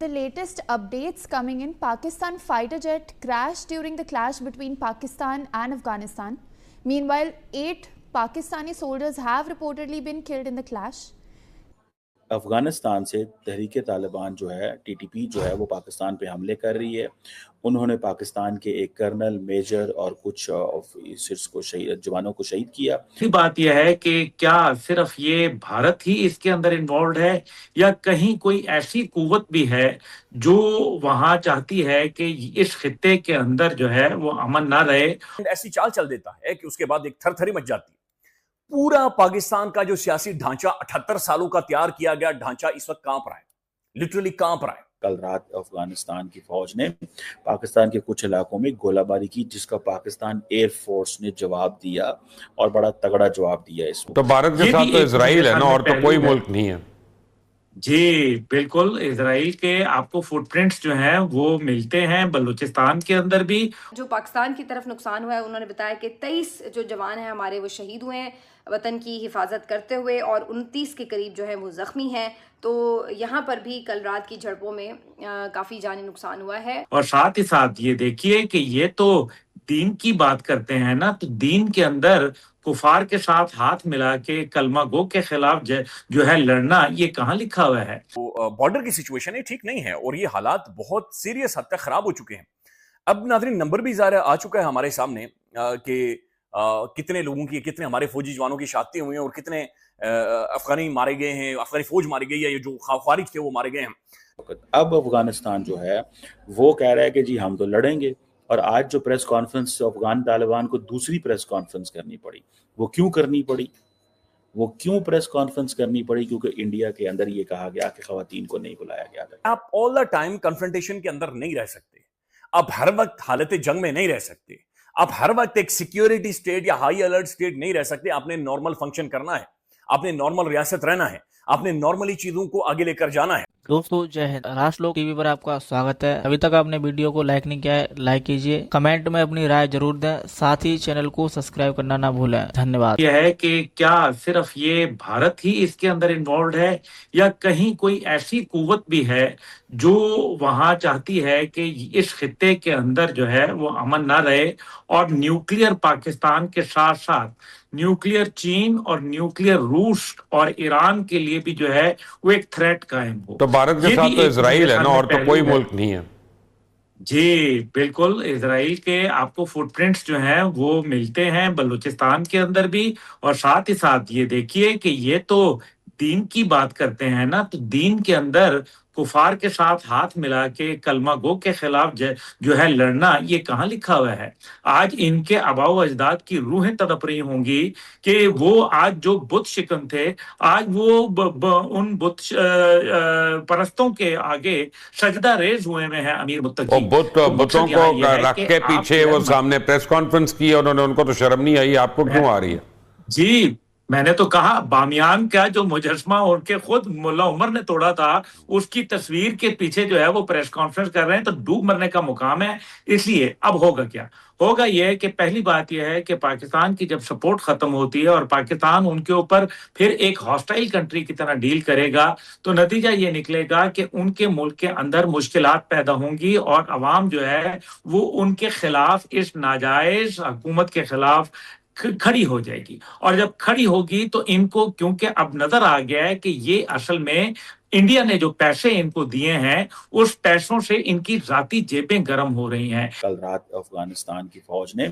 The latest updates coming in: Pakistan fighter jet crashed during the clash between Pakistan and Afghanistan. Meanwhile, 8 Pakistani soldiers have reportedly been killed in the clash. Afghanistan سے تحریک طالبان جو ہے T T P جو ہے وہ پاکستان پہ حملے کر رہی ہے. انہوں نے پاکستان کے ایک کرنل، میجر اور کچھ آفیسرز کو جوانوں کو شہید کیا. بات یہ ہے کہ کیا صرف یہ بھارت ہی اس کے اندر انوالوڈ ہے یا کہیں کوئی ایسی قوت بھی ہے جو وہاں چاہتی ہے کہ اس خطے کے اندر جو ہے وہ امن نہ رہے. ایسی چال چل دیتا ہے کہ اس کے بعد ایک تھر تھری مچ جاتی ہے. پورا پاکستان کا جو سیاسی ڈھانچہ 78 سالوں کا تیار کیا گیا ڈھانچہ اس وقت کانپ رہا ہے، لٹرلی کانپ رہا ہے. کل رات افغانستان کی فوج نے پاکستان کے کچھ علاقوں میں گولہ باری کی، جس کا پاکستان ایئر فورس نے جواب دیا اور بڑا تگڑا جواب دیا. اس تو بھارت کے ساتھ تو اسرائیل ہے نا، اور تو کوئی ملک نہیں ہے. جی بالکل، اسرائیل کے آپ کو فٹ پرنٹس جو ہیں وہ ملتے ہیں بلوچستان کے اندر بھی. جو پاکستان کی طرف نقصان ہوا ہے، انہوں نے بتایا کہ 23 جو جوان ہیں ہمارے وہ شہید ہوئے ہیں وطن کی حفاظت کرتے ہوئے، اور 29 کے قریب جو ہے وہ زخمی ہیں. تو یہاں پر بھی کل رات کی جھڑپوں میں کافی جانی نقصان ہوا ہے. اور ساتھ ہی ساتھ یہ دیکھیے کہ یہ تو دین کی بات کرتے ہیں نا، تو دین کے اندر کفار کے ساتھ ہاتھ ملا کے کلمہ گو کے خلاف جو ہے لڑنا، یہ کہاں لکھا ہوا ہے؟ بارڈر کی سچویشن ہے ٹھیک نہیں ہے، اور یہ حالات بہت سیریس حد تک خراب ہو چکے ہیں. اب ناظرین نمبر بھی ظاہر آ چکا ہے ہمارے سامنے کہ کتنے لوگوں کی، کتنے ہمارے فوجی جوانوں کی شہادتیں ہوئی ہیں اور کتنے افغانی مارے گئے ہیں، افغانی فوج مارے گئی ہے، یہ جو خوارج تھے وہ مارے گئے ہیں. اب افغانستان جو ہے وہ کہہ رہا ہے کہ جی ہم تو لڑیں گے. اور آج جو پریس کانفرنس افغان طالبان کو دوسری پریس کانفرنس کرنی پڑی، وہ کیوں کرنی پڑی؟ وہ کیوں پریس کانفرنس کرنی پڑی؟ کیونکہ انڈیا کے اندر یہ کہا گیا کہ خواتین کو نہیں بلایا گیا تھا. آپ آل دا ٹائم کنفرنٹیشن کے اندر نہیں رہ سکتے، آپ ہر وقت حالت جنگ میں نہیں رہ سکتے، آپ ہر وقت ایک سیکیورٹی سٹیٹ یا ہائی الرٹ سٹیٹ نہیں رہ سکتے. آپ نے نارمل فنکشن کرنا ہے، آپ نے نارمل ریاست رہنا ہے، آپ نے نارملی چیزوں کو آگے لے کر جانا ہے. دوستو جے ہند، راشٹر لوک ٹی وی پر آپ کا سواگت ہے. ابھی تک آپ نے ویڈیو کو لائک نہیں کیا ہے، لائک کیجئے، کمنٹ میں اپنی رائے ضرور دیں، ساتھ ہی چینل کو سبسکرائب کرنا نہ بھولیں. دھنیہ واد. یہ ہے کہ کیا صرف یہ بھارت ہی اس کے اندر انوالوڈ ہے یا کہیں کوئی ایسی قوت بھی ہے جو وہاں چاہتی ہے کہ اس خطے کے اندر جو ہے وہ امن نہ رہے، اور نیوکلیئر پاکستان کے ساتھ ساتھ نیوکلیئر چین اور نیوکلیئر روس اور ایران کے لیے بھی جو ہے وہ ایک تھریٹ قائم ہو. تو بھارت کے ساتھ تو اسرائیل ہے نا، اور تو کوئی ملک نہیں ہے. جی بالکل، اسرائیل کے آپ کو فٹ پرنٹس جو ہیں وہ ملتے ہیں بلوچستان کے اندر بھی. اور ساتھ ہی ساتھ یہ دیکھیے کہ یہ تو دین کی بات کرتے ہیں نا، تو دین کے اندر کفار کے ساتھ ہاتھ ملا کے کلمہ گو کے خلاف جو ہے لڑنا، یہ کہاں لکھا ہوا ہے؟ آج ان کے آباء و اجداد کی روحیں تڑپ رہی ہوں گی کہ وہ آج جو بت شکن تھے، آج وہ ان بت پرستوں کے آگے سجدہ ریز ہوئے میں ہیں. امیر متقی بتوں کو رکھ کے پیچھے وہ سامنے پریس کانفرنس کی، انہوں نے، ان کو تو شرم نہیں آئی، آپ کو کیوں آ رہی ہے؟ جی میں نے تو کہا بامیان کا جو مجسمہ ان کے خود ملا عمر نے توڑا تھا، اس کی تصویر کے پیچھے جو ہے وہ پریس کانفرنس کر رہے ہیں، تو ڈوب مرنے کا مقام ہے. اس لیے اب ہوگا کیا؟ ہوگا یہ کہ پہلی بات یہ ہے کہ پاکستان کی جب سپورٹ ختم ہوتی ہے اور پاکستان ان کے اوپر پھر ایک ہاسٹائل کنٹری کی طرح ڈیل کرے گا، تو نتیجہ یہ نکلے گا کہ ان کے ملک کے اندر مشکلات پیدا ہوں گی، اور عوام جو ہے وہ ان کے خلاف، اس ناجائز حکومت کے خلاف کھڑی ہو جائے گی. اور جب کھڑی ہوگی تو ان کو، کیونکہ اب نظر آ گیا ہے کہ یہ اصل میں انڈیا نے جو پیسے ان کو دیے ہیں، اس پیسوں سے ان کی ذاتی جیبیں گرم ہو رہی ہیں. کل رات افغانستان کی فوج نے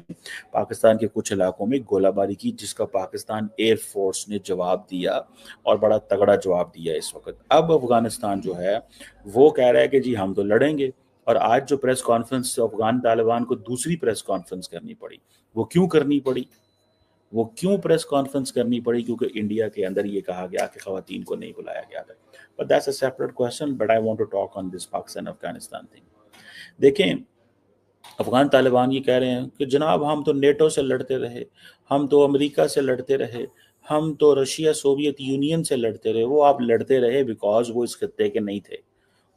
پاکستان کے کچھ علاقوں میں گولہ باری کی، جس کا پاکستان ایئر فورس نے جواب دیا اور بڑا تگڑا جواب دیا. اس وقت اب افغانستان جو ہے وہ کہہ رہا ہے کہ جی ہم تو لڑیں گے. اور آج جو پریس کانفرنس افغان طالبان کو دوسری پریس کانفرنس کرنی پڑی، وہ کیوں کرنی پڑی؟ وہ کیوں پریس کانفرنس کرنی پڑی؟ کیونکہ انڈیا کے اندر یہ کہا گیا کہ خواتین کو نہیں بلایا گیا تھا. But that's a separate question, but I want to talk on this Pakistan-Afghanistan thing. دیکھیں، افغان طالبان یہ کہہ رہے ہیں کہ جناب ہم تو نیٹو سے لڑتے رہے، ہم تو امریکہ سے لڑتے رہے، ہم تو رشیا سوویت یونین سے لڑتے رہے. وہ آپ لڑتے رہے بیکاز وہ اس خطے کے نہیں تھے.